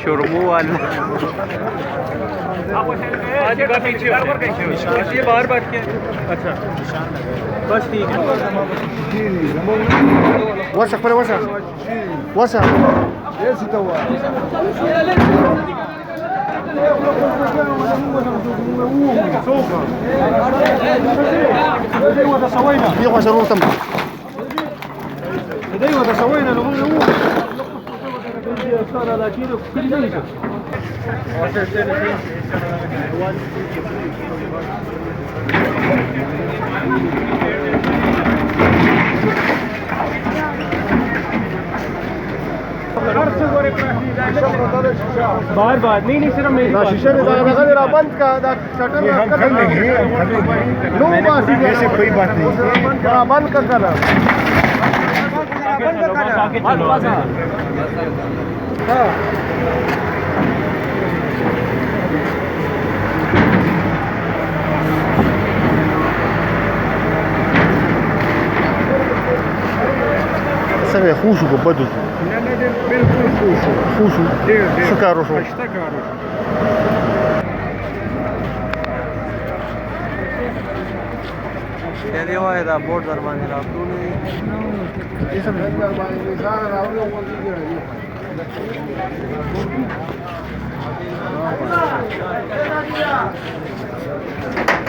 शोरमू वाला ये बाहर बैठ के अच्छा बस ठीक है وسخ ولا وسخ وسخ ايش توا سوقا يقوى شروط تم ايوه تسوينا له बार बार नहीं सिर्फ मेरी शीशे ने जरा बंद का शटर कर लेंगे नो बात ऐसे कोई बात नहीं बंद कर देना आगे चलो हाँ سامي خوشو بدو لا بالكل خوشو خوشو دير سكاروشو اشتكاروشو तेरे वो है बोर्ड दरबान है तू नहीं ये सब